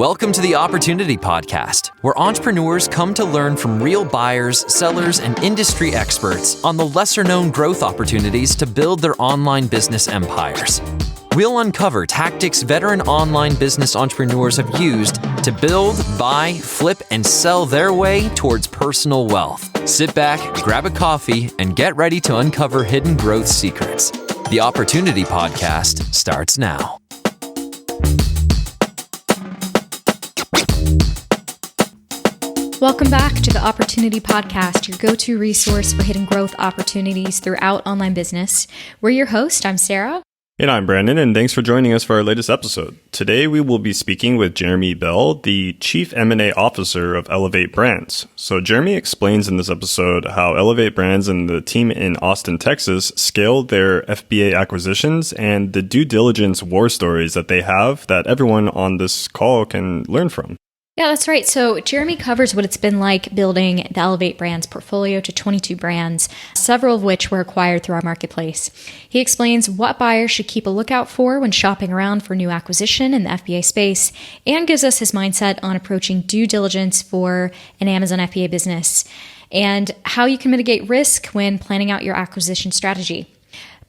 Welcome to the Opportunity Podcast, where entrepreneurs come to learn from real buyers, sellers, and industry experts on the lesser-known growth opportunities to build their online business empires. We'll uncover tactics veteran online business entrepreneurs have used to build, buy, flip, and sell their way towards personal wealth. Sit back, grab a coffee, and get ready to uncover hidden growth secrets. The Opportunity Podcast starts now. Welcome back to the Opportunity Podcast, your go-to resource for hidden growth opportunities throughout online business. We're your host. I'm Sarah. And I'm Brandon, and thanks for joining us for our latest episode. Today, we will be speaking with Jeremy Bell, the Chief M&A Officer of Elevate Brands. So Jeremy explains in this episode how Elevate Brands and the team in Austin, Texas scaled their FBA acquisitions and the due diligence war stories that they have that everyone on this call can learn from. Yeah, that's right. So Jeremy covers what it's been like building the Elevate Brands portfolio to 22 brands, several of which were acquired through our marketplace. He explains what buyers should keep a lookout for when shopping around for new acquisition in the FBA space, and gives us his mindset on approaching due diligence for an Amazon FBA business, and how you can mitigate risk when planning out your acquisition strategy.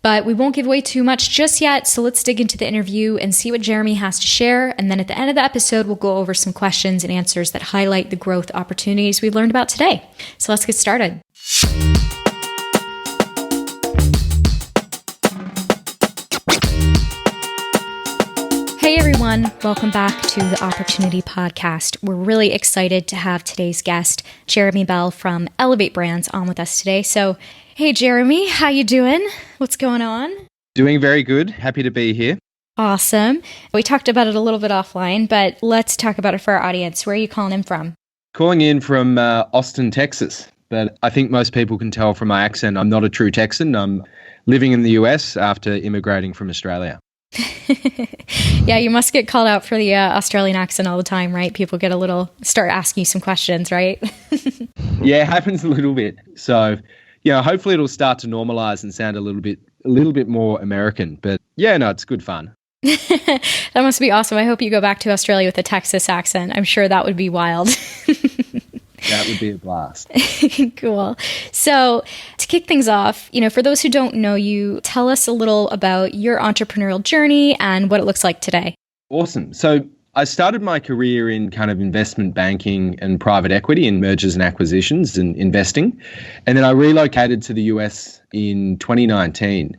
But we won't give away too much just yet, so let's dig into the interview and see what Jeremy has to share. And then at the end of the episode, we'll go over some questions and answers that highlight the growth opportunities we learned about today. So let's get started. Hey everyone, welcome back to the Opportunity Podcast. We're really excited to have today's guest, Jeremy Bell from Elevate Brands, on with us today. So, hey Jeremy, how you doing? What's going on? Doing very good. Happy to be here. Awesome. We talked about it a little bit offline, but let's talk about it for our audience. Where are you calling in from? Calling in from Austin, Texas. But I think most people can tell from my accent I'm not a true Texan. I'm living in the US after immigrating from Australia. Yeah, you must get called out for the Australian accent all the time, right? People start asking you some questions, right? Yeah, it happens a little bit. So, hopefully it'll start to normalize and sound a little bit more American. But yeah, no, it's good fun. That must be awesome. I hope you go back to Australia with a Texas accent. I'm sure that would be wild. That would be a blast. Cool. So to kick things off, for those who don't know you, tell us a little about your entrepreneurial journey and what it looks like today. Awesome. So I started my career in kind of investment banking and private equity and mergers and acquisitions and investing. And then I relocated to the US in 2019.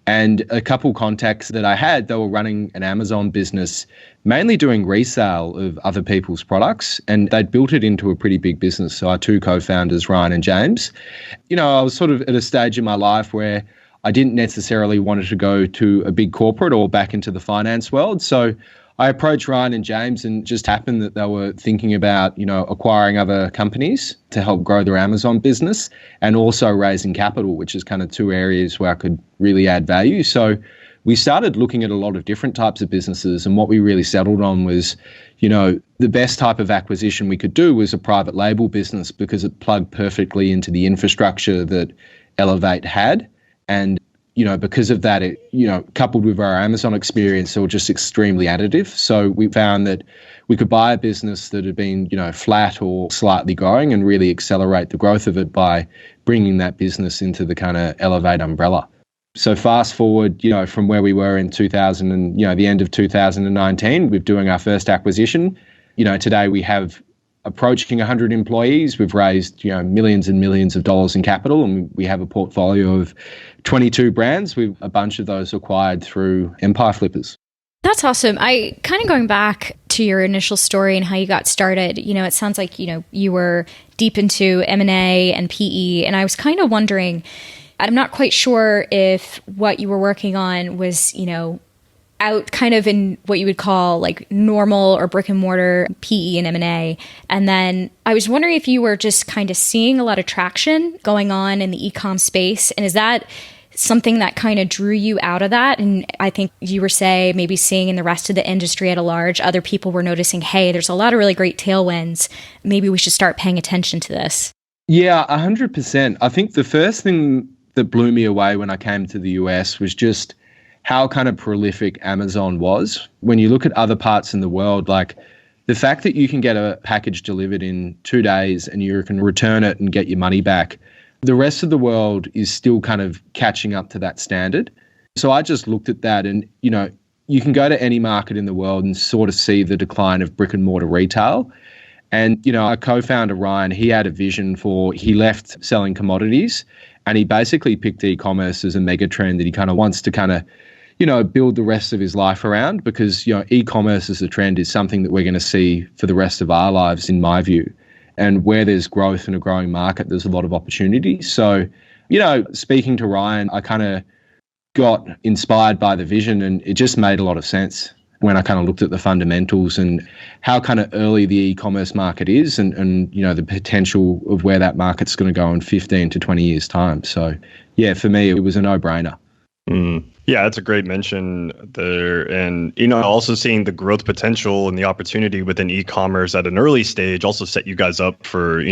And a couple contacts that I had, they were running an Amazon business, mainly doing resale of other people's products, and they'd built it into a pretty big business. So our two co-founders, Ryan and James, I was sort of at a stage in my life where I didn't necessarily want to go to a big corporate or back into the finance world. So I approached Ryan and James, and it just happened that they were thinking about, acquiring other companies to help grow their Amazon business and also raising capital, which is kind of two areas where I could really add value. So we started looking at a lot of different types of businesses, and what we really settled on was, the best type of acquisition we could do was a private label business because it plugged perfectly into the infrastructure that Elevate had. And because of that, it, coupled with our Amazon experience, they were just extremely additive. So we found that we could buy a business that had been, flat or slightly growing and really accelerate the growth of it by bringing that business into the kind of Elevate umbrella. So fast forward, from where we were in the end of 2019, we're doing our first acquisition. Today we have approaching 100 employees. We've raised, millions and millions of dollars in capital, and we have a portfolio of 22 brands. We've a bunch of those acquired through Empire Flippers. That's awesome. I kind of going back to your initial story and how you got started, it sounds like, you were deep into M&A and PE, and I was kind of wondering, I'm not quite sure if what you were working on was, out kind of in what you would call like normal or brick and mortar PE and M&A. And then I was wondering if you were just kind of seeing a lot of traction going on in the e-com space. And is that something that kind of drew you out of that? And I think you were maybe seeing in the rest of the industry at a large, other people were noticing, hey, there's a lot of really great tailwinds. Maybe we should start paying attention to this. Yeah, 100%. I think the first thing that blew me away when I came to the US was just how kind of prolific Amazon was. When you look at other parts in the world, like the fact that you can get a package delivered in 2 days and you can return it and get your money back, the rest of the world is still kind of catching up to that standard. So I just looked at that and, you can go to any market in the world and sort of see the decline of brick and mortar retail. And, our co-founder, Ryan, he had a vision he left selling commodities and he basically picked e-commerce as a mega trend that he kind of wants to build the rest of his life around because, e-commerce as a trend is something that we're going to see for the rest of our lives, in my view. And where there's growth in a growing market, there's a lot of opportunity. So, speaking to Ryan, I kind of got inspired by the vision and it just made a lot of sense when I kind of looked at the fundamentals and how kind of early the e-commerce market is and the potential of where that market's going to go in 15 to 20 years' time. So, yeah, for me, it was a no-brainer. Yeah, that's a great mention there. And, also seeing the growth potential and the opportunity within e-commerce at an early stage also set you guys up for,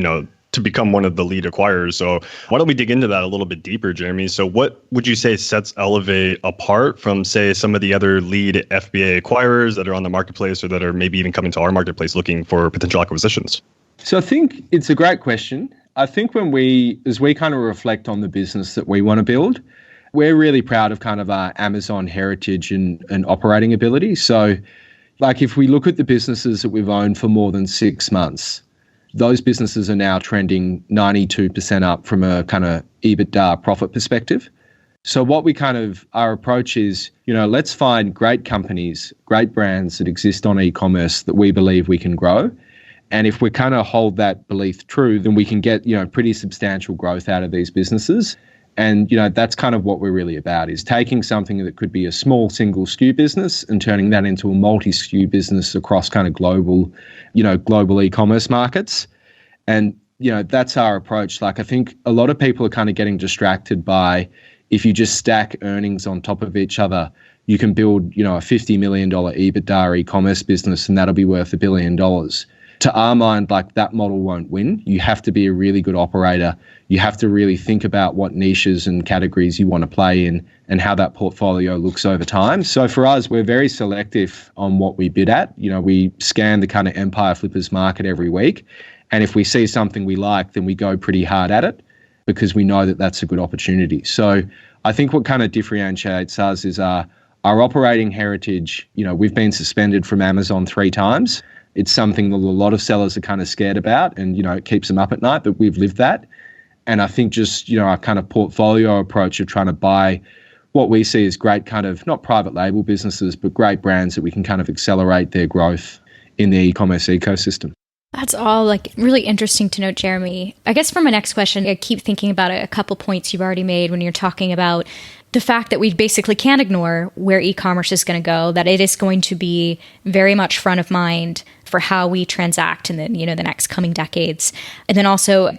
to become one of the lead acquirers. So why don't we dig into that a little bit deeper, Jeremy? So what would you say sets Elevate apart from, say, some of the other lead FBA acquirers that are on the marketplace or that are maybe even coming to our marketplace looking for potential acquisitions? So I think it's a great question. I think as we kind of reflect on the business that we want to build, we're really proud of kind of our Amazon heritage and operating ability. So like if we look at the businesses that we've owned for more than 6 months, those businesses are now trending 92% up from a kind of EBITDA profit perspective. So what our approach is, let's find great companies, great brands that exist on e-commerce that we believe we can grow. And if we kind of hold that belief true, then we can get, pretty substantial growth out of these businesses. And, that's kind of what we're really about, is taking something that could be a small single SKU business and turning that into a multi-SKU business across kind of global e-commerce markets. And, that's our approach. Like, I think a lot of people are kind of getting distracted by, if you just stack earnings on top of each other, you can build, a $50 million EBITDA e-commerce business and that'll be worth $1 billion. To our mind, like, that model won't win. You have to be a really good operator. You have to really think about what niches and categories you want to play in and how that portfolio looks over time. So for us, we're very selective on what we bid at. We scan the kind of empire flippers market every week. And if we see something we like, then we go pretty hard at it because we know that that's a good opportunity. So I think what kind of differentiates us is our operating heritage. We've been suspended from Amazon 3 times. It's something that a lot of sellers are kind of scared about and, it keeps them up at night, but we've lived that. And I think just, our kind of portfolio approach of trying to buy what we see as great kind of, not private label businesses, but great brands that we can kind of accelerate their growth in the e-commerce ecosystem. That's all really interesting to note, Jeremy. I guess for my next question, I keep thinking about a couple points you've already made when you're talking about the fact that we basically can't ignore where e-commerce is going to go, that it is going to be very much front of mind for how we transact in the next coming decades. And then also,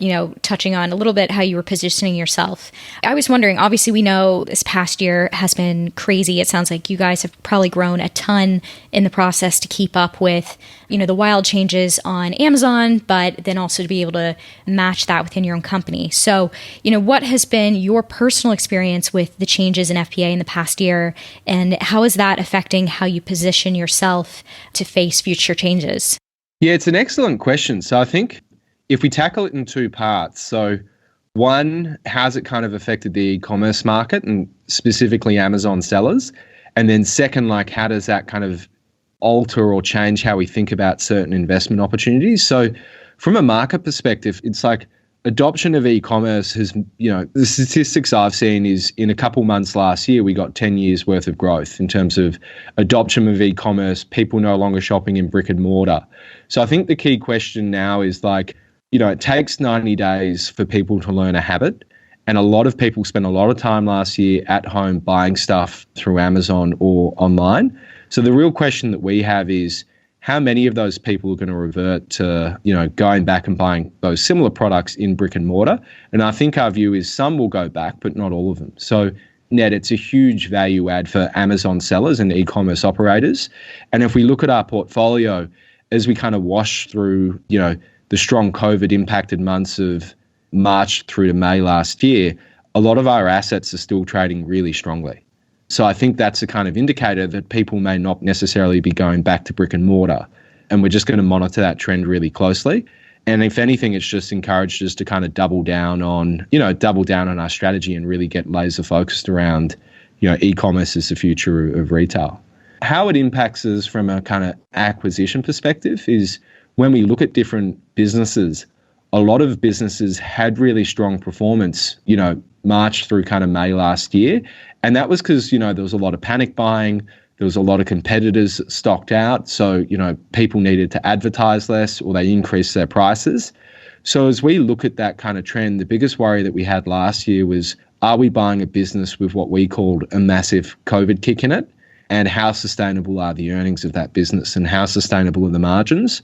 touching on a little bit how you were positioning yourself. I was wondering, obviously we know this past year has been crazy. It sounds like you guys have probably grown a ton in the process to keep up with, the wild changes on Amazon, but then also to be able to match that within your own company. So, what has been your personal experience with the changes in FBA in the past year, and how is that affecting how you position yourself to face future changes? Yeah, it's an excellent question. So I think if we tackle it in 2 parts, so one, how's it kind of affected the e-commerce market and specifically Amazon sellers? And then second, how does that kind of alter or change how we think about certain investment opportunities? So from a market perspective, it's like adoption of e-commerce has, the statistics I've seen is in a couple months last year, we got 10 years worth of growth in terms of adoption of e-commerce, people no longer shopping in brick and mortar. So I think the key question now is it takes 90 days for people to learn a habit. And a lot of people spent a lot of time last year at home buying stuff through Amazon or online. So the real question that we have is, how many of those people are going to revert to, going back and buying those similar products in brick and mortar? And I think our view is some will go back, but not all of them. So net, it's a huge value add for Amazon sellers and e-commerce operators. And if we look at our portfolio, as we kind of wash through, the strong COVID impacted months of March through to May last year, a lot of our assets are still trading really strongly. So I think that's a kind of indicator that people may not necessarily be going back to brick and mortar. And we're just going to monitor that trend really closely. And if anything, it's just encouraged us to kind of double down on our strategy and really get laser focused around, e-commerce is the future of retail. How it impacts us from a kind of acquisition perspective is when we look at different businesses, a lot of businesses had really strong performance, March through kind of May last year. And that was because, there was a lot of panic buying. There was a lot of competitors stocked out. So, people needed to advertise less or they increased their prices. So as we look at that kind of trend, the biggest worry that we had last year was, are we buying a business with what we called a massive COVID kick in it? And how sustainable are the earnings of that business and how sustainable are the margins?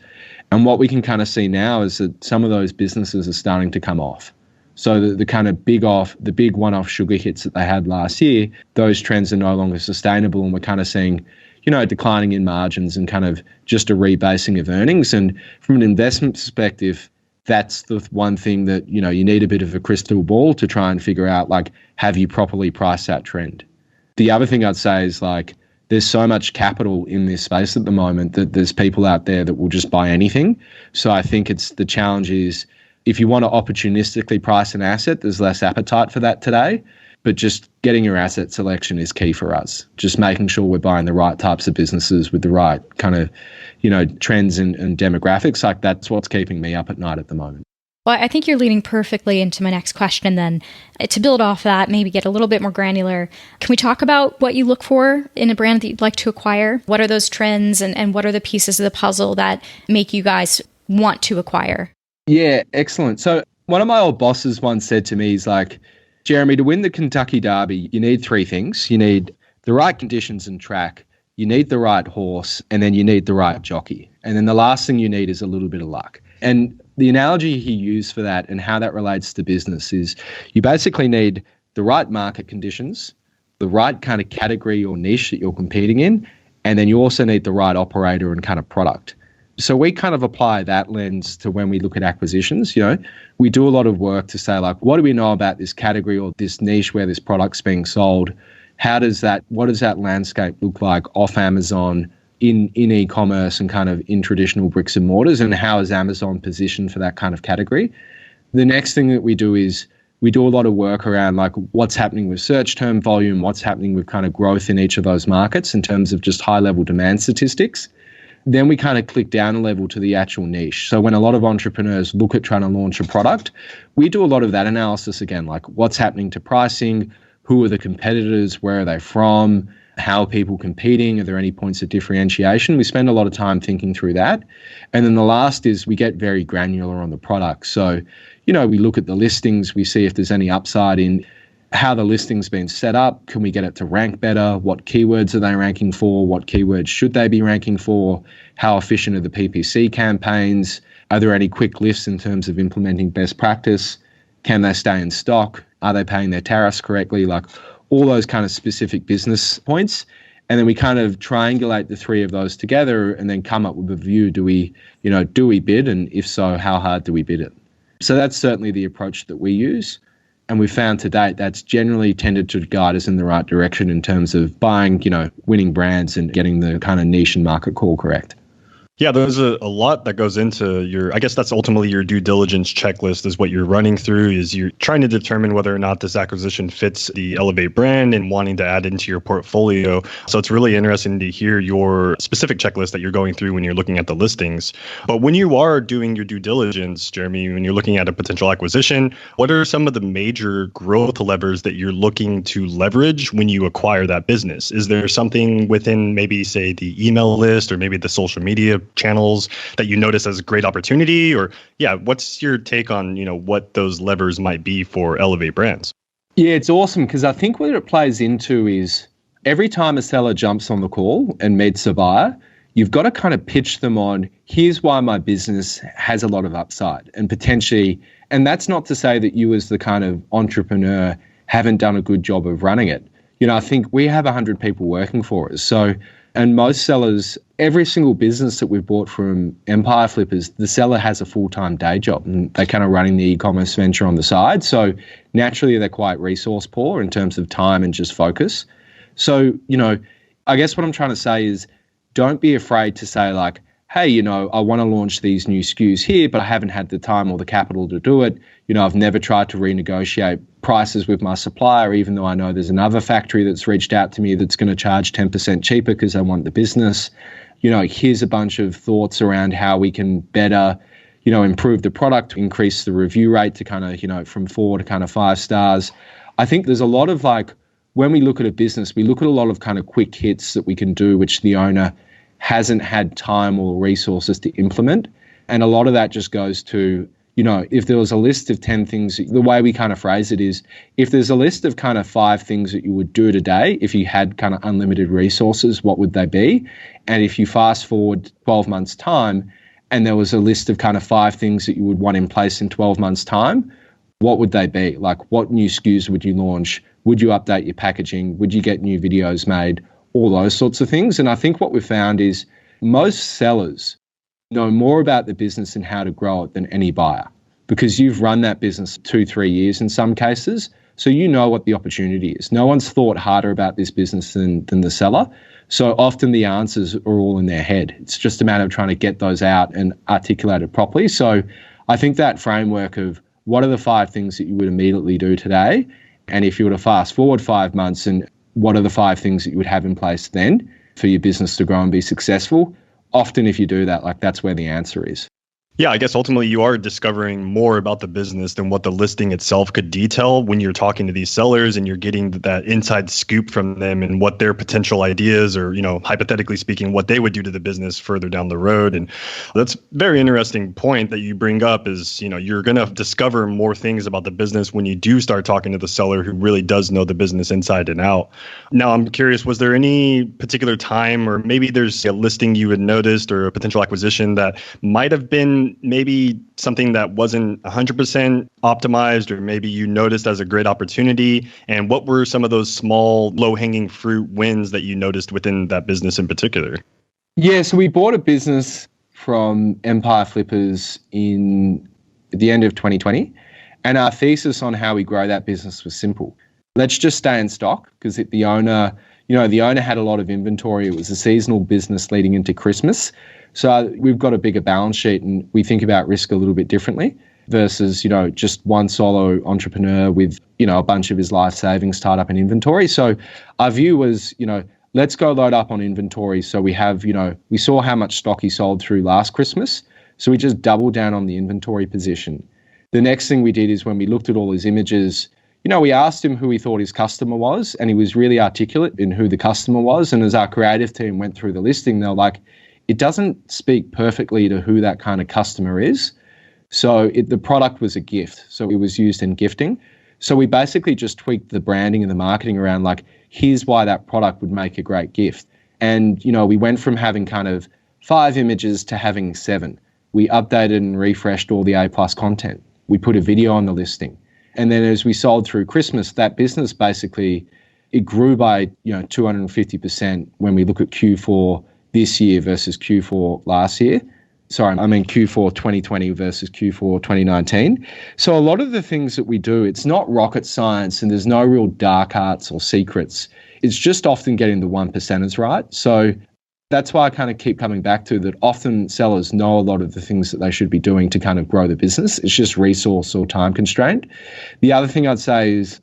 And what we can kind of see now is that some of those businesses are starting to come off. So the kind of big one-off sugar hits that they had last year, those trends are no longer sustainable, and we're kind of seeing, declining in margins and kind of just a rebasing of earnings. And from an investment perspective, that's the one thing that, you need a bit of a crystal ball to try and figure out, like, have you properly priced that trend? The other thing I'd say is, like, there's so much capital in this space at the moment that there's people out there that will just buy anything. So I think the challenge is, if you want to opportunistically price an asset, there's less appetite for that today. But just getting your asset selection is key for us. Just making sure we're buying the right types of businesses with the right kind of, trends and demographics. Like, that's what's keeping me up at night at the moment. Well, I think you're leading perfectly into my next question then. To build off that, maybe get a little bit more granular, can we talk about what you look for in a brand that you'd like to acquire? What are those trends and what are the pieces of the puzzle that make you guys want to acquire? Yeah, excellent. So one of my old bosses once said to me, he's like, Jeremy, to win the Kentucky Derby, you need three things. You need the right conditions and track, you need the right horse, and then you need the right jockey. And then the last thing you need is a little bit of luck. And the analogy he used for that and how that relates to business is you basically need the right market conditions, the right kind of category or niche that you're competing in, and then you also need the right operator and kind of product. So we kind of apply that lens to when we look at acquisitions. We do a lot of work to say, like, what do we know about this category or this niche where this product's being sold? What does that landscape look like off Amazon, in e-commerce and kind of in traditional bricks and mortars, and how is Amazon positioned for that kind of category? The next thing that we do is we do a lot of work around, like, what's happening with search term volume, what's happening with kind of growth in each of those markets in terms of just high level demand statistics. Then we kind of click down a level to the actual niche. So when a lot of entrepreneurs look at trying to launch a product, we do a lot of that analysis again, like what's happening to pricing, who are the competitors, where are they from, how are people competing? Are there any points of differentiation? We spend a lot of time thinking through that. And then the last is we get very granular on the product. So, we look at the listings, we see if there's any upside in how the listing's been set up. Can we get it to rank better? What keywords are they ranking for? What keywords should they be ranking for? How efficient are the PPC campaigns? Are there any quick lifts in terms of implementing best practice? Can they stay in stock? Are they paying their tariffs correctly? Like, all those kind of specific business points. And then we kind of triangulate the three of those together and then come up with a view. Do we bid? And if so, how hard do we bid it? So that's certainly the approach that we use. And we found to date that's generally tended to guide us in the right direction in terms of buying, winning brands and getting the kind of niche and market call correct. Yeah, there's a lot that goes into I guess that's ultimately your due diligence checklist is what you're running through, is you're trying to determine whether or not this acquisition fits the Elevate brand and wanting to add into your portfolio. So it's really interesting to hear your specific checklist that you're going through when you're looking at the listings. But when you are doing your due diligence, Jeremy, when you're looking at a potential acquisition, what are some of the major growth levers that you're looking to leverage when you acquire that business? Is there something within maybe, say, the email list or maybe the social media channels that you notice as a great opportunity? Or what's your take on, what those levers might be for Elevate Brands? Yeah, it's awesome because I think what it plays into is every time a seller jumps on the call and meets a buyer, you've got to kind of pitch them on, here's why my business has a lot of upside and potentially, and that's not to say that you as the kind of entrepreneur haven't done a good job of running it. I think we have 100 people working for us. So, and most sellers, every single business that we've bought from Empire Flippers, the seller has a full-time day job and they're kind of running the e-commerce venture on the side. So naturally, they're quite resource poor in terms of time and just focus. So, I guess what I'm trying to say is don't be afraid to say, like, hey, I want to launch these new SKUs here, but I haven't had the time or the capital to do it. I've never tried to renegotiate prices with my supplier, even though I know there's another factory that's reached out to me that's going to charge 10% cheaper because they want the business. Here's a bunch of thoughts around how we can better, improve the product, increase the review rate to kind of, from 4 to kind of 5 stars. I think there's a lot of when we look at a business, we look at a lot of kind of quick hits that we can do, which the owner hasn't had time or resources to implement. And a lot of that just goes to, if there was a list of 10 things, the way we kind of phrase it is, if there's a list of kind of 5 things that you would do today, if you had kind of unlimited resources, what would they be? And if you fast forward 12 months time and there was a list of kind of 5 things that you would want in place in 12 months time, what would they be? What new SKUs would you launch? Would you update your packaging? Would you get new videos made? All those sorts of things. And I think what we've found is most sellers know more about the business and how to grow it than any buyer, because you've run that business 2-3 years in some cases. So you know what the opportunity is. No one's thought harder about this business than the seller. So often the answers are all in their head. It's just a matter of trying to get those out and articulate it properly. So I think that framework of what are the 5 things that you would immediately do today? And if you were to fast forward 5 months, and what are the 5 things that you would have in place then for your business to grow and be successful? Often if you do that, that's where the answer is. Yeah, I guess ultimately you are discovering more about the business than what the listing itself could detail when you're talking to these sellers and you're getting that inside scoop from them and what their potential ideas or, hypothetically speaking, what they would do to the business further down the road. And that's a very interesting point that you bring up is, you're going to discover more things about the business when you do start talking to the seller who really does know the business inside and out. Now, I'm curious, was there any particular time or maybe there's a listing you had noticed or a potential acquisition that might have been maybe something that wasn't 100% optimized or maybe you noticed as a great opportunity? And what were some of those small low-hanging fruit wins that you noticed within that business in particular? Yeah, so we bought a business from Empire Flippers in the end of 2020. And our thesis on how we grow that business was simple. Let's just stay in stock, because the owner had a lot of inventory. It was a seasonal business leading into Christmas. So we've got a bigger balance sheet and we think about risk a little bit differently versus, just one solo entrepreneur with, a bunch of his life savings tied up in inventory. So our view was, let's go load up on inventory. So we have, we saw how much stock he sold through last Christmas. So we just doubled down on the inventory position. The next thing we did is when we looked at all his images, we asked him who he thought his customer was, and he was really articulate in who the customer was. And as our creative team went through the listing, they were like, it doesn't speak perfectly to who that kind of customer is. So the product was a gift. So it was used in gifting. So we basically just tweaked the branding and the marketing around here's why that product would make a great gift. And, we went from having kind of 5 images to having 7. We updated and refreshed all the A+ content. We put a video on the listing. And then as we sold through Christmas, that business basically, it grew by, 250% when we look at Q4 this year versus Q4 last year. Sorry, I mean Q4 2020 versus Q4 2019. So a lot of the things that we do, it's not rocket science and there's no real dark arts or secrets. It's just often getting the 1%ers right. So that's why I kind of keep coming back to that often sellers know a lot of the things that they should be doing to kind of grow the business. It's just resource or time constrained. The other thing I'd say is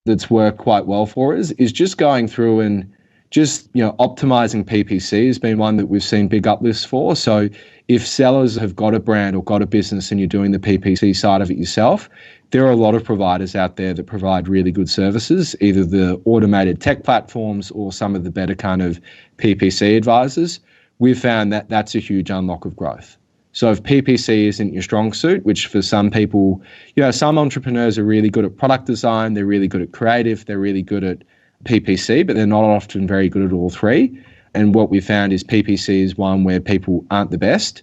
that's worked quite well for us is just going through and just, optimizing PPC has been one that we've seen big uplifts for. So if sellers have got a brand or got a business and you're doing the PPC side of it yourself, there are a lot of providers out there that provide really good services, either the automated tech platforms or some of the better kind of PPC advisors. We've found that that's a huge unlock of growth. So if PPC isn't your strong suit, which for some people, some entrepreneurs are really good at product design, they're really good at creative, they're really good at PPC, but they're not often very good at all 3. And what we found is PPC is one where people aren't the best.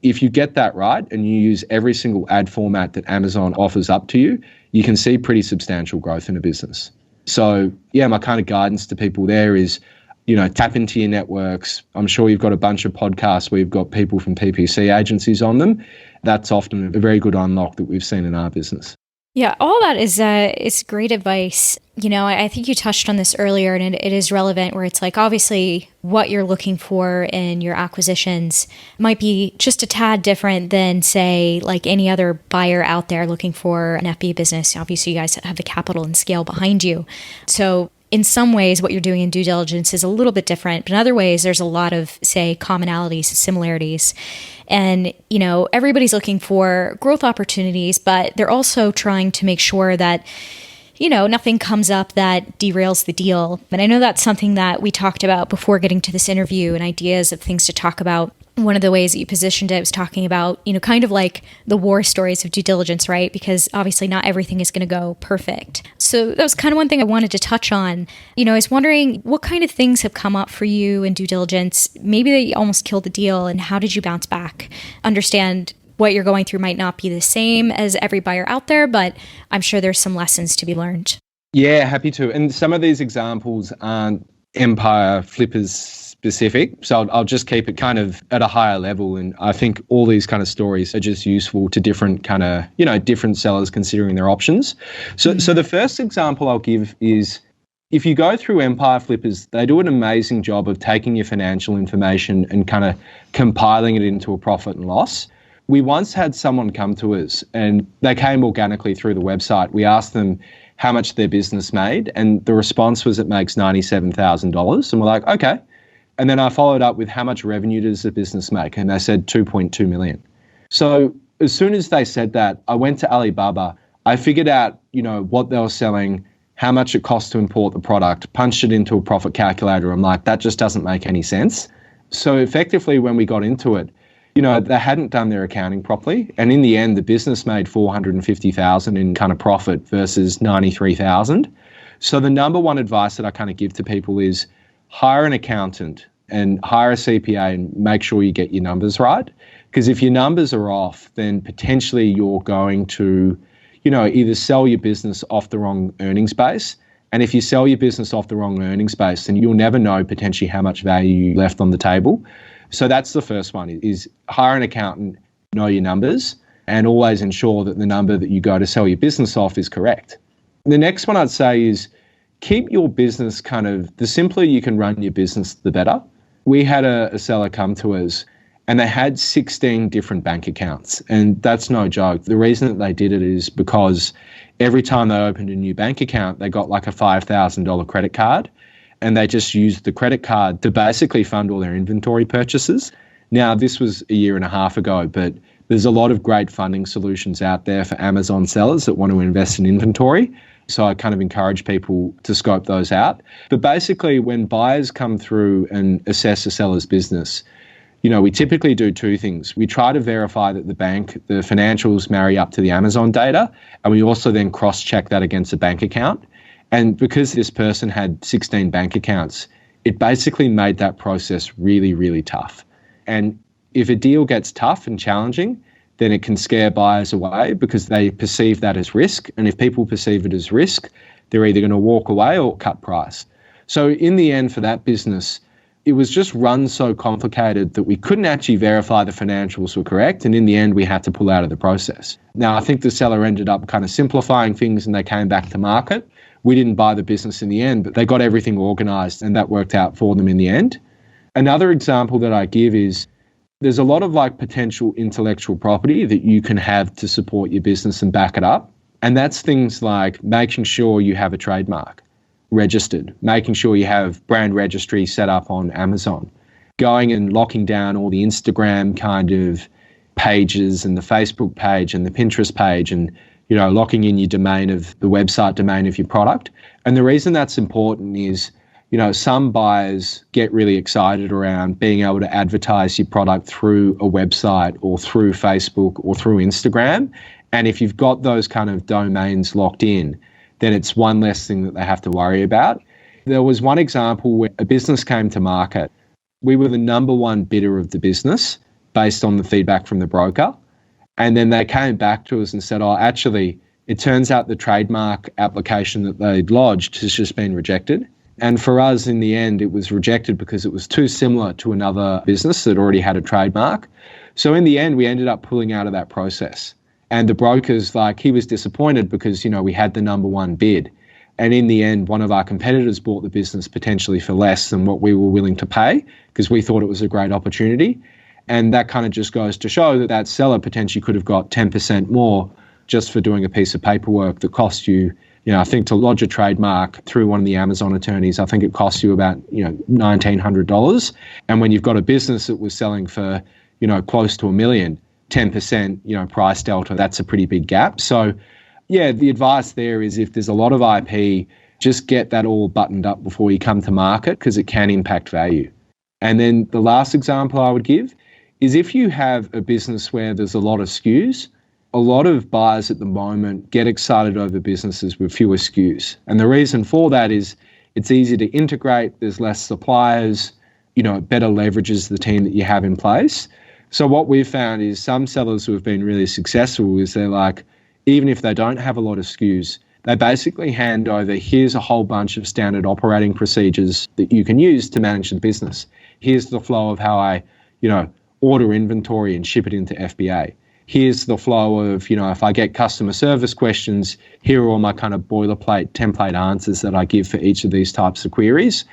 If you get that right and you use every single ad format that Amazon offers up to you, you can see pretty substantial growth in a business. So yeah, my kind of guidance to people there is, tap into your networks. I'm sure you've got a bunch of podcasts where you've got people from PPC agencies on them. That's often a very good unlock that we've seen in our business. Yeah, all that is great advice. I think you touched on this earlier, and it is relevant where it's like, obviously, what you're looking for in your acquisitions might be just a tad different than, say, like any other buyer out there looking for an FBA business. Obviously, you guys have the capital and scale behind you. So in some ways, what you're doing in due diligence is a little bit different. But in other ways, there's a lot of, say, commonalities, similarities. And, everybody's looking for growth opportunities, but they're also trying to make sure that, nothing comes up that derails the deal. And I know that's something that we talked about before getting to this interview and ideas of things to talk about. One of the ways that you positioned it was talking about, kind of like the war stories of due diligence, right? Because obviously not everything is going to go perfect. So that was kind of one thing I wanted to touch on. I was wondering what kind of things have come up for you in due diligence? Maybe they almost killed the deal, and how did you bounce back? Understand what you're going through might not be the same as every buyer out there, but I'm sure there's some lessons to be learned. Yeah, happy to. And some of these examples aren't empire flippers specific, so I'll just keep it kind of at a higher level. And I think all these kind of stories are just useful to different kind of, different sellers considering their options. So the first example I'll give is, if you go through empire flippers, they do an amazing job of taking your financial information and kind of compiling it into a profit and loss. We once had someone come to us, and they came organically through the website. We asked them how much their business made, and the response was it makes $97,000. And we're like, okay. And then I followed up with how much revenue does the business make? And they said 2.2 million. So as soon as they said that, I went to Alibaba. I figured out, what they were selling, how much it cost to import the product, punched it into a profit calculator. I'm like, that just doesn't make any sense. So effectively, when we got into it, they hadn't done their accounting properly. And in the end, the business made $450,000 in kind of profit versus $93,000. So the number one advice that I kind of give to people is hire an accountant and hire a CPA and make sure you get your numbers right. Because if your numbers are off, then potentially you're going to, either sell your business off the wrong earnings base. And if you sell your business off the wrong earnings base, then you'll never know potentially how much value you left on the table. So that's the first one, is hire an accountant, know your numbers, and always ensure that the number that you go to sell your business off is correct. The next one I'd say is keep your business the simpler you can run your business, the better. We had a seller come to us, and they had 16 different bank accounts. And that's no joke. The reason that they did it is because every time they opened a new bank account, they got like a $5,000 credit card. And they just used the credit card to basically fund all their inventory purchases. Now, this was a year and a half ago, but there's a lot of great funding solutions out there for Amazon sellers that want to invest in inventory. So I kind of encourage people to scope those out. But basically, when buyers come through and assess a seller's business, we typically do two things. We try to verify that the financials marry up to the Amazon data, and we also then cross-check that against a bank account. And because this person had 16 bank accounts, it basically made that process really, really tough. And if a deal gets tough and challenging, then it can scare buyers away because they perceive that as risk. And if people perceive it as risk, they're either going to walk away or cut price. So in the end, for that business, it was just run so complicated that we couldn't actually verify the financials were correct. And in the end, we had to pull out of the process. Now, I think the seller ended up kind of simplifying things and they came back to market. We didn't buy the business in the end, but they got everything organized and that worked out for them in the end. Another example that I give is there's a lot of potential intellectual property that you can have to support your business and back it up. And that's things like making sure you have a trademark registered, making sure you have brand registry set up on Amazon, going and locking down all the Instagram kind of pages and the Facebook page and the Pinterest page and locking in your domain of the website domain of your product. And the reason that's important is, some buyers get really excited around being able to advertise your product through a website or through Facebook or through Instagram. And if you've got those kind of domains locked in, then it's one less thing that they have to worry about. There was one example where a business came to market. We were the number one bidder of the business based on the feedback from the broker. And then they came back to us and said, actually, it turns out the trademark application that they'd lodged has just been rejected. And for us, in the end, it was rejected because it was too similar to another business that already had a trademark. So in the end, we ended up pulling out of that process. And the broker's like, he was disappointed because, we had the number one bid. And in the end, one of our competitors bought the business potentially for less than what we were willing to pay because we thought it was a great opportunity. And that kind of just goes to show that that seller potentially could have got 10% more just for doing a piece of paperwork that cost you, I think to lodge a trademark through one of the Amazon attorneys, I think it costs you about, $1,900. And when you've got a business that was selling for, close to $1 million, 10%, price delta, that's a pretty big gap. So, yeah, the advice there is if there's a lot of IP, just get that all buttoned up before you come to market because it can impact value. And then the last example I would give is if you have a business where there's a lot of SKUs, a lot of buyers at the moment get excited over businesses with fewer SKUs. And the reason for that is it's easy to integrate, there's less suppliers, it better leverages the team that you have in place. So what we've found is some sellers who have been really successful is they're like, even if they don't have a lot of SKUs, they basically hand over, here's a whole bunch of standard operating procedures that you can use to manage the business. Here's the flow of how I, order inventory and ship it into FBA. Here's the flow of, if I get customer service questions, here are all my kind of boilerplate template answers that I give for each of these types of queries.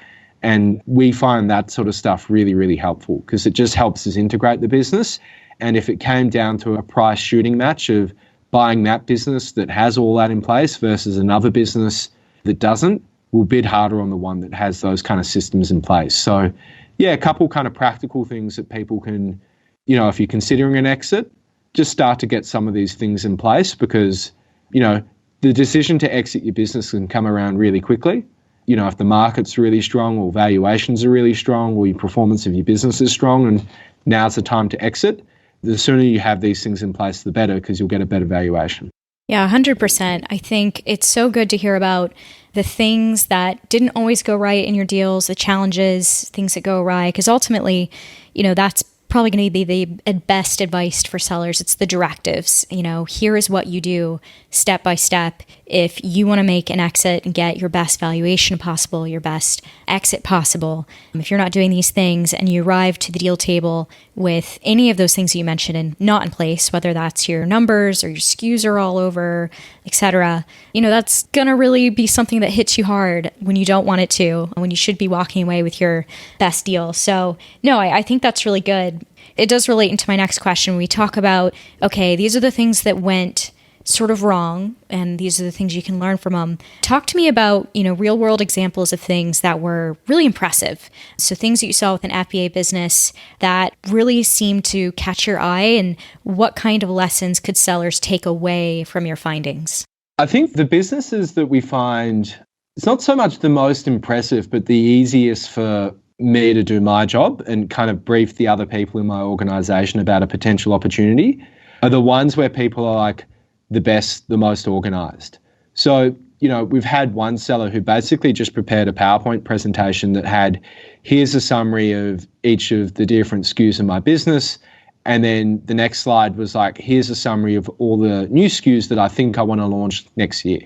And we find that sort of stuff really, really helpful because it just helps us integrate the business. And if it came down to a price shooting match of buying that business that has all that in place versus another business that doesn't, we'll bid harder on the one that has those kind of systems in place. So, yeah, a couple kind of practical things that people can, if you're considering an exit, just start to get some of these things in place because, the decision to exit your business can come around really quickly. If the market's really strong or valuations are really strong or your performance of your business is strong and now's the time to exit, the sooner you have these things in place, the better because you'll get a better valuation. Yeah, 100%. I think it's so good to hear about the things that didn't always go right in your deals, the challenges, things that go awry, because ultimately, that's probably going to be the best advice for sellers. It's the directives. Here is what you do step by step. If you want to make an exit and get your best valuation possible, your best exit possible, if you're not doing these things and you arrive to the deal table with any of those things that you mentioned and not in place, whether that's your numbers or your SKUs are all over, etc., that's going to really be something that hits you hard when you don't want it to, when you should be walking away with your best deal. So no, I think that's really good. It does relate into my next question. We talk about, okay, these are the things that went sort of wrong, and these are the things you can learn from them. Talk to me about, real world examples of things that were really impressive. So things that you saw with an FBA business that really seemed to catch your eye, and what kind of lessons could sellers take away from your findings? I think the businesses that we find, it's not so much the most impressive, but the easiest for me to do my job and kind of brief the other people in my organization about a potential opportunity are the ones where people are like the best, the most organized. So, we've had one seller who basically just prepared a PowerPoint presentation that had, here's a summary of each of the different SKUs in my business. And then the next slide was like, here's a summary of all the new SKUs that I think I want to launch next year.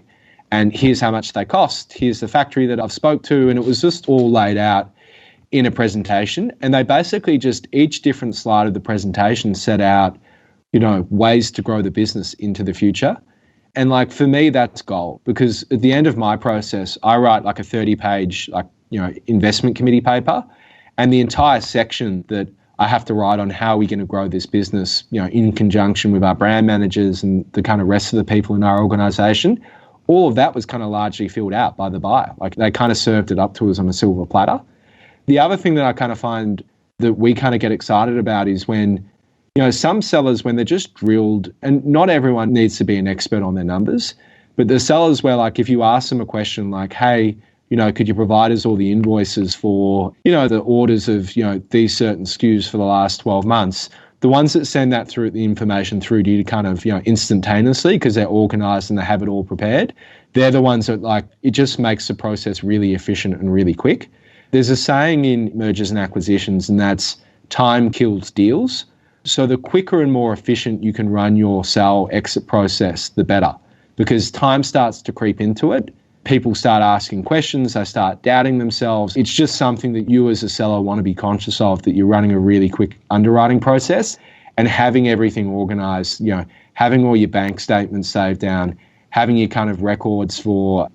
And here's how much they cost. Here's the factory that I've spoke to. And it was just all laid out in a presentation. And they basically just, each different slide of the presentation set out, ways to grow the business into the future. And like, for me, that's gold, because at the end of my process, I write like a 30-page, investment committee paper, and the entire section that I have to write on how we're going to grow this business, in conjunction with our brand managers and the kind of rest of the people in our organization, all of that was kind of largely filled out by the buyer. Like, they kind of served it up to us on a silver platter. The other thing that I kind of find that we kind of get excited about is when, some sellers, when they're just drilled, and not everyone needs to be an expert on their numbers, but the sellers where, like, if you ask them a question like, hey, could you provide us all the invoices for, the orders of, these certain SKUs for the last 12 months, the ones that send that through, the information through to you kind of, instantaneously because they're organized and they have it all prepared, they're the ones that, like, it just makes the process really efficient and really quick. There's a saying in mergers and acquisitions, and that's time kills deals. So the quicker and more efficient you can run your sell exit process, the better, because time starts to creep into it. People start asking questions, they start doubting themselves. It's just something that you as a seller want to be conscious of, that you're running a really quick underwriting process and having everything organized, having all your bank statements saved down, having your kind of records for,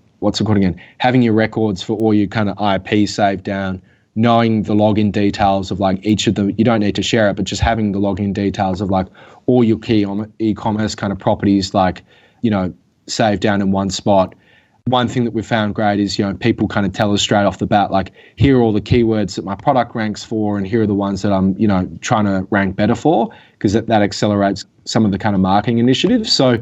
having your records for all your kind of IP saved down, knowing the login details of like each of them. You don't need to share it, but just having the login details of like all your key e-commerce kind of properties, like, saved down in one spot. One thing that we found great is, people kind of tell us straight off the bat, like, here are all the keywords that my product ranks for, and here are the ones that I'm, trying to rank better for, because that accelerates some of the kind of marketing initiatives. So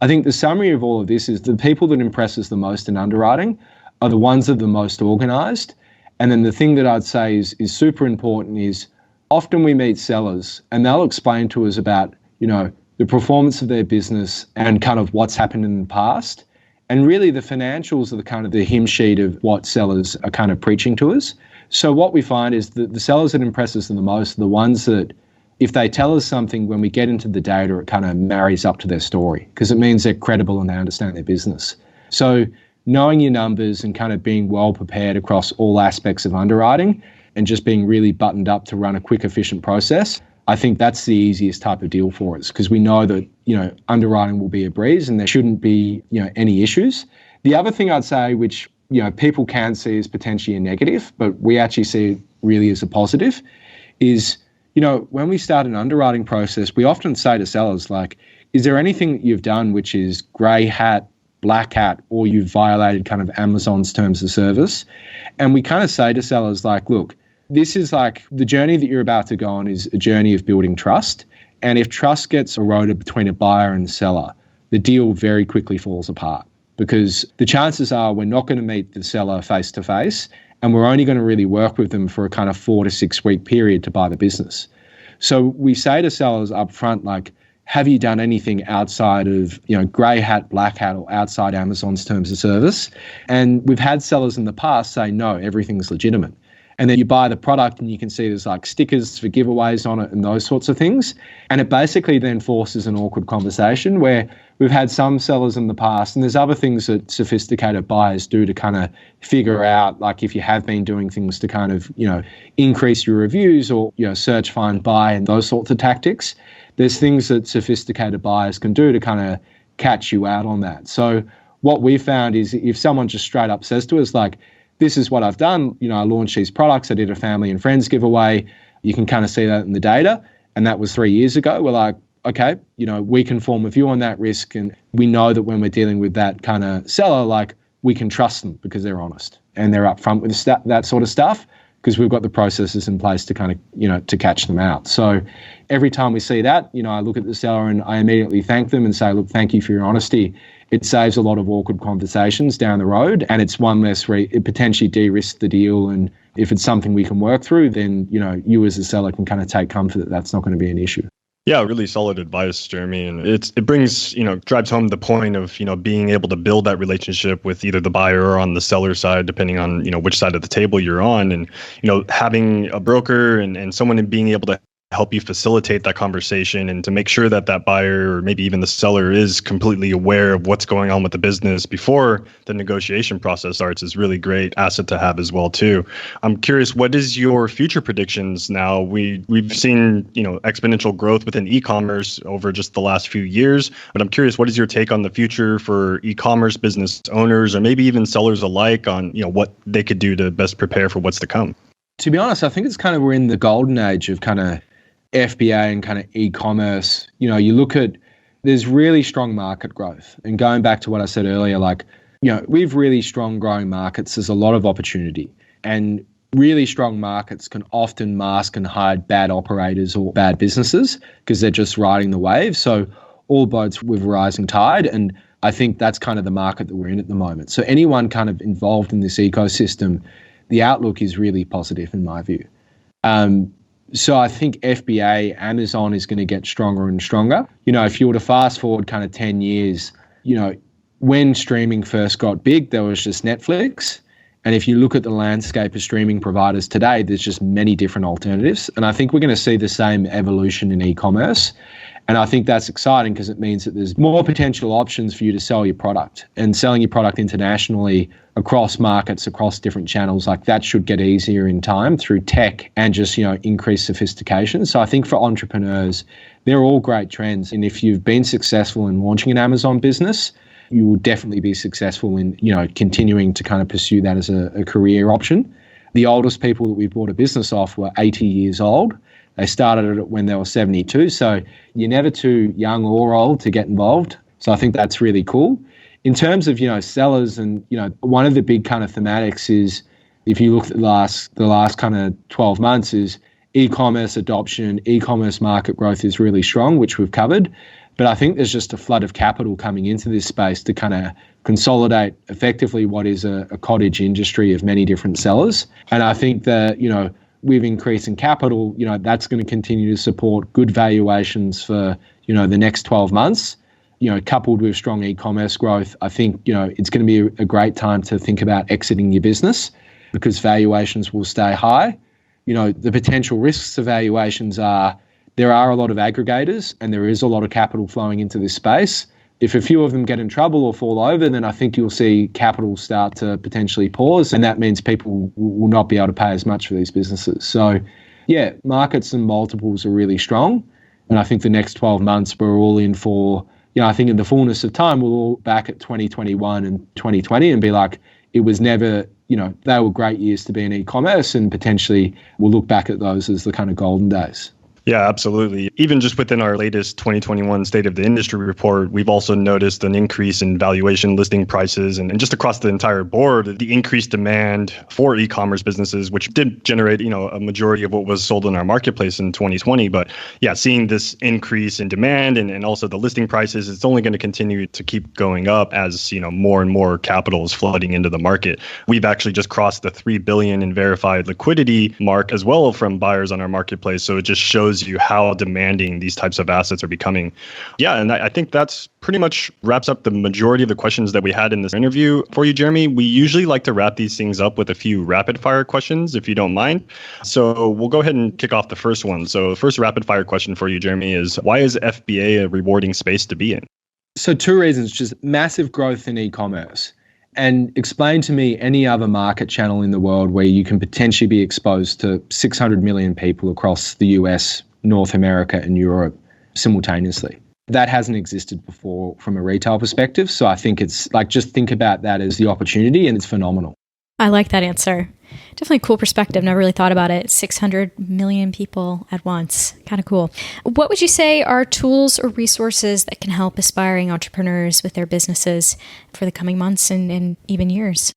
I think the summary of all of this is the people that impress us the most in underwriting are the ones that are the most organized. And then the thing that I'd say is super important is often we meet sellers and they'll explain to us about, the performance of their business and kind of what's happened in the past. And really the financials are the kind of the hymn sheet of what sellers are kind of preaching to us. So what we find is that the sellers that impress us the most are the ones that, if they tell us something, when we get into the data, it kind of marries up to their story, because it means they're credible and they understand their business. So knowing your numbers and kind of being well prepared across all aspects of underwriting and just being really buttoned up to run a quick, efficient process, I think that's the easiest type of deal for us, because we know that, underwriting will be a breeze and there shouldn't be, any issues. The other thing I'd say, which, people can see as potentially a negative, but we actually see it really as a positive, is, when we start an underwriting process, we often say to sellers, like, is there anything that you've done which is grey hat, black hat, or you've violated kind of Amazon's terms of service? And we kind of say to sellers, like, look, this is like the journey that you're about to go on is a journey of building trust. And if trust gets eroded between a buyer and seller, the deal very quickly falls apart, because the chances are we're not going to meet the seller face to face, and we're only going to really work with them for a kind of 4 to 6 week period to buy the business. So we say to sellers up front, like, have you done anything outside of, grey hat, black hat, or outside Amazon's terms of service? And we've had sellers in the past say, no, everything's legitimate. And then you buy the product and you can see there's like stickers for giveaways on it and those sorts of things. And it basically then forces an awkward conversation where we've had some sellers in the past, and there's other things that sophisticated buyers do to kind of figure out, like if you have been doing things to kind of, increase your reviews or, search, find, buy, and those sorts of tactics. There's things that sophisticated buyers can do to kind of catch you out on that. So what we found is if someone just straight up says to us, like, this is what I've done, I launched these products, I did a family and friends giveaway, you can kind of see that in the data, and that was 3 years ago, we're like, okay, we can form a view on that risk, and we know that when we're dealing with that kind of seller, like, we can trust them because they're honest and they're upfront with that sort of stuff, because we've got the processes in place to kind of, to catch them out. So every time we see that, I look at the seller and I immediately thank them and say, look, thank you for your honesty. It saves a lot of awkward conversations down the road, and it's one less it potentially de-risks the deal. And if it's something we can work through, then, you as a seller can kind of take comfort that that's not going to be an issue. Yeah, really solid advice, Jeremy. And it brings, drives home the point of, being able to build that relationship with either the buyer or on the seller side, depending on, which side of the table you're on. And, having a broker and someone being able to help you facilitate that conversation and to make sure that that buyer or maybe even the seller is completely aware of what's going on with the business before the negotiation process starts is really great asset to have as well too. I'm curious, what is your future predictions now? We've seen, exponential growth within e-commerce over just the last few years, but I'm curious, what is your take on the future for e-commerce business owners or maybe even sellers alike on, what they could do to best prepare for what's to come? To be honest, I think it's kind of, we're in the golden age of kind of FBA and kind of e-commerce. You look at, there's really strong market growth. And going back to what I said earlier, like, we've really strong growing markets. There's a lot of opportunity, and really strong markets can often mask and hide bad operators or bad businesses because they're just riding the wave. So all boats with a rising tide. And I think that's kind of the market that we're in at the moment. So anyone kind of involved in this ecosystem, the outlook is really positive in my view. So I think FBA, Amazon is going to get stronger and stronger. If you were to fast forward kind of 10 years, when streaming first got big, there was just Netflix. And if you look at the landscape of streaming providers today, there's just many different alternatives. And I think we're going to see the same evolution in e-commerce. And I think that's exciting because it means that there's more potential options for you to sell your product, and selling your product internationally across markets, across different channels, like that should get easier in time through tech and just, increased sophistication. So I think for entrepreneurs, they're all great trends. And if you've been successful in launching an Amazon business, you will definitely be successful in, continuing to kind of pursue that as a career option. The oldest people that we bought a business off were 80 years old. They started it when they were 72. So you're never too young or old to get involved. So I think that's really cool. In terms of, sellers and, one of the big kind of thematics is, if you look at the last kind of 12 months, is e-commerce adoption, e-commerce market growth is really strong, which we've covered. But I think there's just a flood of capital coming into this space to kind of consolidate effectively what is a cottage industry of many different sellers. And I think that, with increasing capital, that's going to continue to support good valuations for, the next 12 months. Coupled with strong e-commerce growth, I think, it's going to be a great time to think about exiting your business, because valuations will stay high. The potential risks to valuations are, there are a lot of aggregators and there is a lot of capital flowing into this space. If a few of them get in trouble or fall over, then I think you'll see capital start to potentially pause, and that means people will not be able to pay as much for these businesses. So, yeah, markets and multiples are really strong, and I think the next 12 months we're all in for, I think in the fullness of time, we'll all back at 2021 and 2020 and be like, it was never, they were great years to be in e-commerce, and potentially we'll look back at those as the kind of golden days. Yeah, absolutely. Even just within our latest 2021 State of the Industry report, we've also noticed an increase in valuation listing prices and just across the entire board, the increased demand for e-commerce businesses, which did generate, a majority of what was sold in our marketplace in 2020. But yeah, seeing this increase in demand and also the listing prices, it's only going to continue to keep going up as, more and more capital is flooding into the market. We've actually just crossed the 3 billion in verified liquidity mark as well from buyers on our marketplace. So it just shows you how demanding these types of assets are becoming. Yeah, and I think that's pretty much wraps up the majority of the questions that we had in this interview for you, Jeremy. We usually like to wrap these things up with a few rapid fire questions, if you don't mind. So we'll go ahead and kick off the first one. So the first rapid fire question for you, Jeremy, is why is FBA a rewarding space to be in? So 2 reasons: just massive growth in e-commerce. And explain to me any other market channel in the world where you can potentially be exposed to 600 million people across the US, North America, and Europe simultaneously. That hasn't existed before from a retail perspective. So I think it's like, just think about that as the opportunity, and it's phenomenal. I like that answer. Definitely a cool perspective. Never really thought about it. 600 million people at once. Kind of cool. What would you say are tools or resources that can help aspiring entrepreneurs with their businesses for the coming months and even years?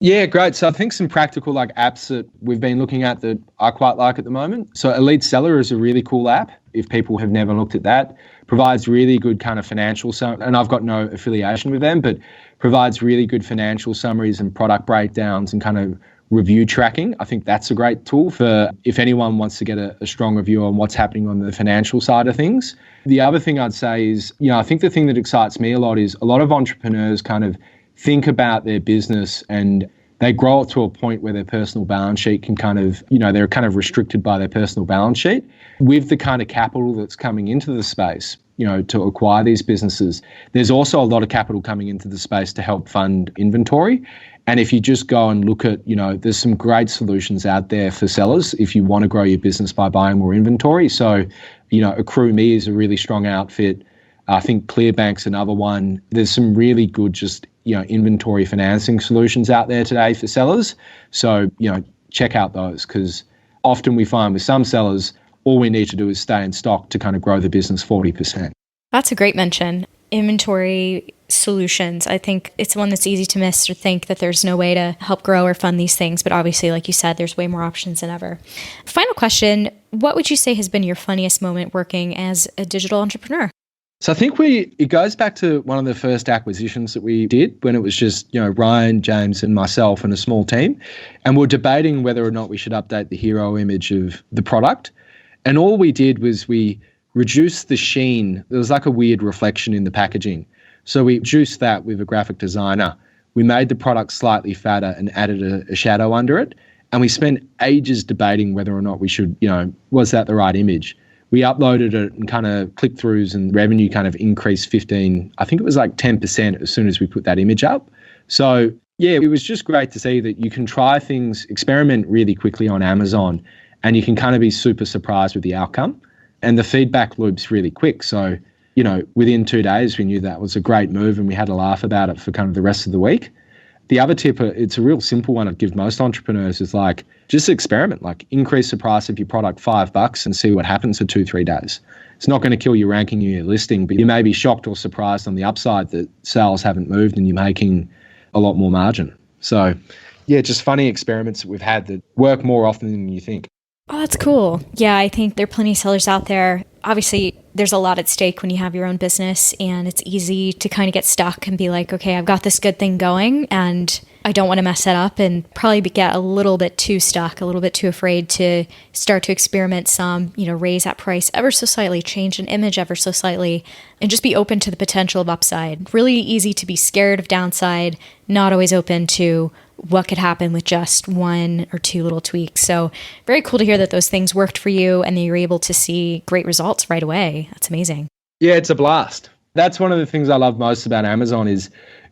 Yeah, great. So I think some practical apps that we've been looking at that I quite like at the moment. So Elite Seller is a really cool app. If people have never looked at that, provides really good kind of financial, and I've got no affiliation with them, but provides really good financial summaries and product breakdowns and kind of review tracking. I think that's a great tool for if anyone wants to get a strong review on what's happening on the financial side of things. The other thing I'd say is, I think the thing that excites me a lot is a lot of entrepreneurs kind of think about their business and they grow it to a point where their personal balance sheet can kind of, they're kind of restricted by their personal balance sheet. With the kind of capital that's coming into the space, to acquire these businesses, there's also a lot of capital coming into the space to help fund inventory. And if you just go and look at, there's some great solutions out there for sellers if you want to grow your business by buying more inventory. So, Accrue Me is a really strong outfit. I think Clearbank's another one. There's some really good just, inventory financing solutions out there today for sellers. So, check out those, because often we find with some sellers, all we need to do is stay in stock to kind of grow the business 40%. That's a great mention. Inventory solutions. I think it's one that's easy to miss or think that there's no way to help grow or fund these things. But obviously, like you said, there's way more options than ever. Final question. What would you say has been your funniest moment working as a digital entrepreneur? So I think it goes back to one of the first acquisitions that we did when it was just, Ryan, James and myself and a small team. And we're debating whether or not we should update the hero image of the product. And all we did was we reduced the sheen. There was like a weird reflection in the packaging. So we reduced that with a graphic designer. We made the product slightly fatter and added a shadow under it. And we spent ages debating whether or not we should, was that the right image? we uploaded it and kind of click-throughs and revenue kind of increased 15, I think it was like 10% as soon as we put that image up. So yeah, it was just great to see that you can try things, experiment really quickly on Amazon, and you can kind of be super surprised with the outcome. And the feedback loop's really quick. So, within 2 days, we knew that was a great move and we had a laugh about it for kind of the rest of the week. The other tip, it's a real simple one I'd give most entrepreneurs, is like, just experiment, like increase the price of your product $5 and see what happens for 2-3 days. It's not going to kill your ranking or your listing, but you may be shocked or surprised on the upside that sales haven't moved and you're making a lot more margin. So yeah, just funny experiments that we've had that work more often than you think. Oh, that's cool. Yeah, I think there are plenty of sellers out there. Obviously, there's a lot at stake when you have your own business, and it's easy to kind of get stuck and be like, okay, I've got this good thing going and I don't want to mess it up, and probably get a little bit too stuck, a little bit too afraid to start to experiment some, raise that price ever so slightly, change an image ever so slightly, and just be open to the potential of upside. Really easy to be scared of downside, not always open to what could happen with just 1 or 2 little tweaks. So very cool to hear that those things worked for you and that you were able to see great results right away. That's amazing. Yeah, it's a blast. That's one of the things I love most about Amazon is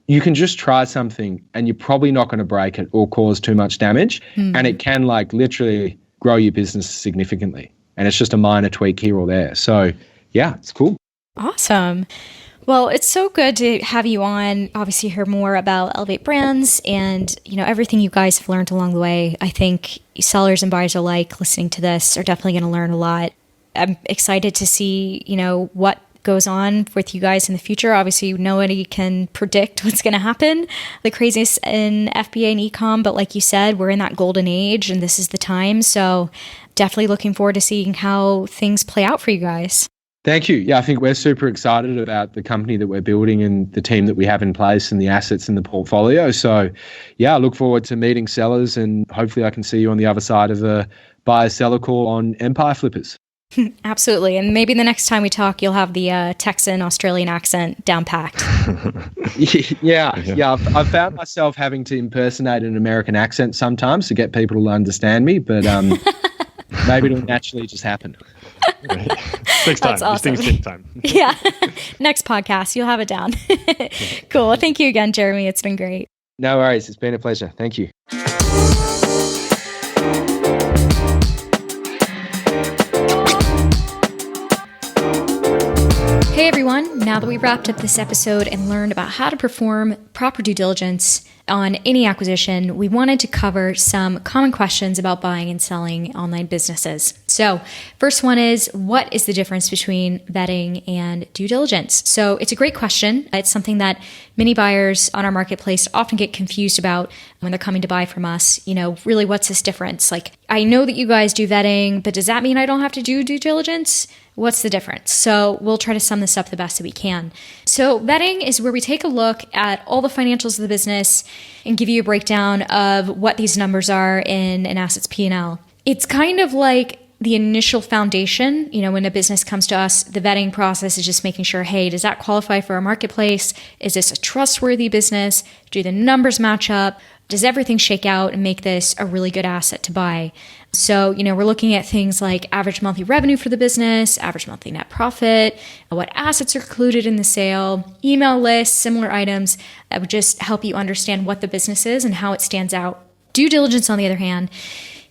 you can just try something and you're probably not going to break it or cause too much damage. And it can literally grow your business significantly. And it's just a minor tweak here or there. So yeah, it's cool. Awesome. Well, it's so good to have you on, obviously hear more about Elevate Brands and, everything you guys have learned along the way. I think sellers and buyers alike listening to this are definitely going to learn a lot. I'm excited to see, what goes on with you guys in the future. Obviously, nobody can predict what's going to happen, the craziest in FBA and e-com, but like you said, we're in that golden age and this is the time. So definitely looking forward to seeing how things play out for you guys. Thank you. Yeah, I think we're super excited about the company that we're building and the team that we have in place and the assets in the portfolio. So yeah, I look forward to meeting sellers and hopefully I can see you on the other side of the buyer-seller call on Empire Flippers. Absolutely. And maybe the next time we talk, you'll have the Texan Australian accent down packed. Yeah. I've found myself having to impersonate an American accent sometimes to get people to understand me, but maybe it'll naturally just happen. Right. Takes time. Awesome. These things take time. Yeah. Next podcast, you'll have it down. Cool. Thank you again, Jeremy. It's been great. No worries. It's been a pleasure. Thank you. Hey everyone, now that we wrapped up this episode and learned about how to perform proper due diligence on any acquisition, we wanted to cover some common questions about buying and selling online businesses. So first one is, what is the difference between vetting and due diligence? So it's a great question. It's something that many buyers on our marketplace often get confused about when they're coming to buy from us. Really, what's this difference? Like, I know that you guys do vetting, but does that mean I don't have to do due diligence? What's the difference? So we'll try to sum this up the best that we can. So vetting is where we take a look at all the financials of the business and give you a breakdown of what these numbers are in an asset's P&L. It's kind of like the initial foundation. When a business comes to us, the vetting process is just making sure, hey, does that qualify for our marketplace? Is this a trustworthy business? Do the numbers match up? Does everything shake out and make this a really good asset to buy? So, we're looking at things like average monthly revenue for the business, average monthly net profit, what assets are included in the sale, email lists, similar items that would just help you understand what the business is and how it stands out. Due diligence, on the other hand,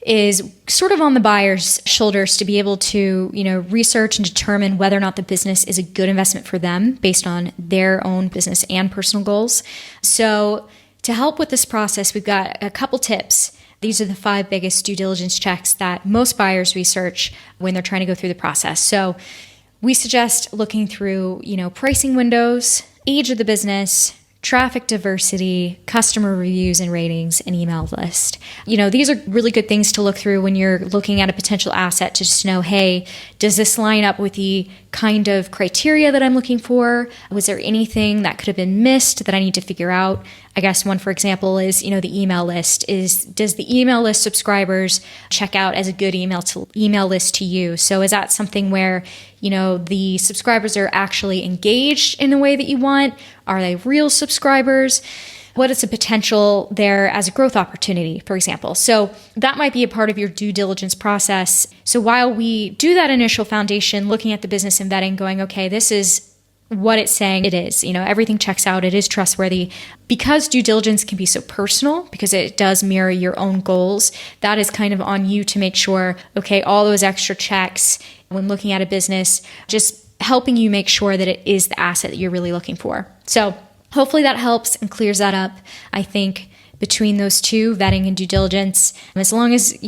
is sort of on the buyer's shoulders to be able to, research and determine whether or not the business is a good investment for them based on their own business and personal goals. So to help with this process, we've got a couple tips. These are the 5 biggest due diligence checks that most buyers research when they're trying to go through the process. So we suggest looking through, pricing windows, age of the business, traffic diversity, customer reviews and ratings, and email list. These are really good things to look through when you're looking at a potential asset to just know, hey, does this line up with the kind of criteria that I'm looking for? Was there anything that could have been missed that I need to figure out? I guess one, for example, is, the email list. Does the email list subscribers check out as a good email list to you? So is that something where, the subscribers are actually engaged in the way that you want? Are they real subscribers? what is the potential there as a growth opportunity, for example. So that might be a part of your due diligence process. So while we do that initial foundation, looking at the business and vetting, going, okay, this is what it's saying it is. Everything checks out. It is trustworthy. Because due diligence can be so personal, because it does mirror your own goals, that is kind of on you to make sure, okay, all those extra checks when looking at a business, just helping you make sure that it is the asset that you're really looking for. So hopefully that helps and clears that up. I think between those two, vetting and due diligence, as long as,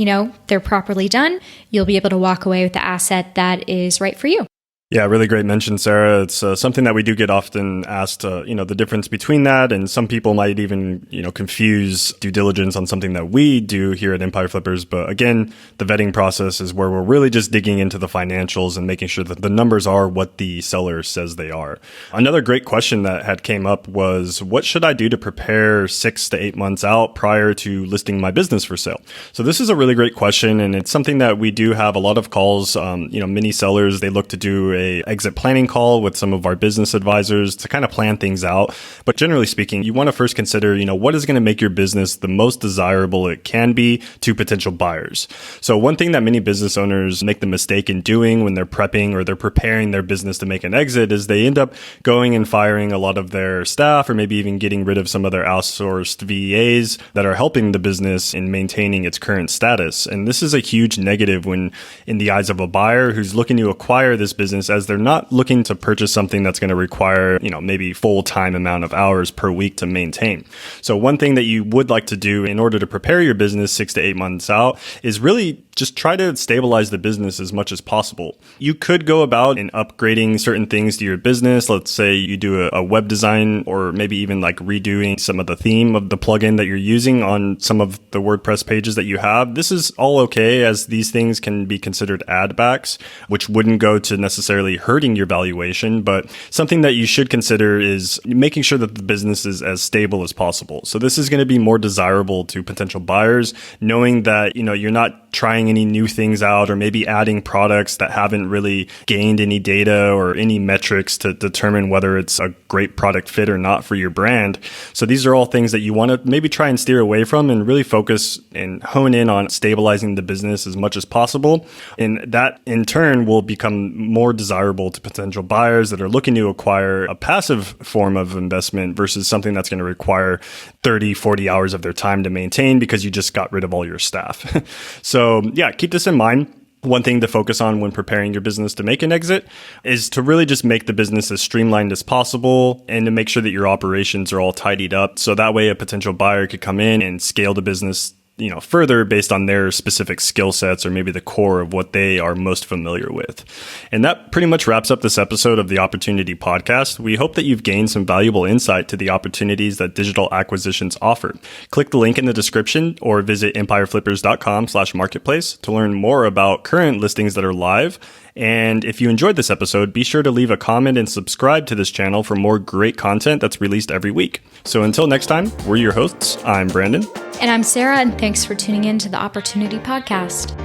they're properly done, you'll be able to walk away with the asset that is right for you. Yeah, really great mention, Sarah. It's something that we do get often asked, the difference between that. And some people might even, confuse due diligence on something that we do here at Empire Flippers. But again, the vetting process is where we're really just digging into the financials and making sure that the numbers are what the seller says they are. Another great question that had came up was, what should I do to prepare 6 to 8 months out prior to listing my business for sale? So this is a really great question. And it's something that we do have a lot of calls. Many sellers, they look to do a exit planning call with some of our business advisors to kind of plan things out. But generally speaking, you want to first consider, what is going to make your business the most desirable it can be to potential buyers. So one thing that many business owners make the mistake in doing when they're prepping or they're preparing their business to make an exit is they end up going and firing a lot of their staff, or maybe even getting rid of some of their outsourced VAs that are helping the business in maintaining its current status. And this is a huge negative when in the eyes of a buyer who's looking to acquire this business, as they're not looking to purchase something that's going to require, maybe full-time amount of hours per week to maintain. So one thing that you would like to do in order to prepare your business 6 to 8 months out is really just try to stabilize the business as much as possible. You could go about in upgrading certain things to your business. Let's say you do a web design, or maybe even like redoing some of the theme of the plugin that you're using on some of the WordPress pages that you have. This is all okay, as these things can be considered add backs, which wouldn't go to necessarily hurting your valuation. But something that you should consider is making sure that the business is as stable as possible. So this is going to be more desirable to potential buyers, knowing that, you're not trying any new things out, or maybe adding products that haven't really gained any data or any metrics to determine whether it's a great product fit or not for your brand. So these are all things that you want to maybe try and steer away from, and really focus and hone in on stabilizing the business as much as possible. And that in turn will become more desirable to potential buyers that are looking to acquire a passive form of investment versus something that's going to require 30, 40 hours of their time to maintain because you just got rid of all your staff. So yeah, keep this in mind. One thing to focus on when preparing your business to make an exit is to really just make the business as streamlined as possible, and to make sure that your operations are all tidied up. So that way a potential buyer could come in and scale the business further based on their specific skill sets, or maybe the core of what they are most familiar with. And that pretty much wraps up this episode of the Opportunity Podcast. We hope that you've gained some valuable insight to the opportunities that digital acquisitions offer. Click the link in the description, or visit empireflippers.com/marketplace to learn more about current listings that are live. And if you enjoyed this episode, be sure to leave a comment and subscribe to this channel for more great content that's released every week. So until next time, we're your hosts. I'm Brandon. And I'm Sarah, and thanks for tuning in to the Opportunity Podcast.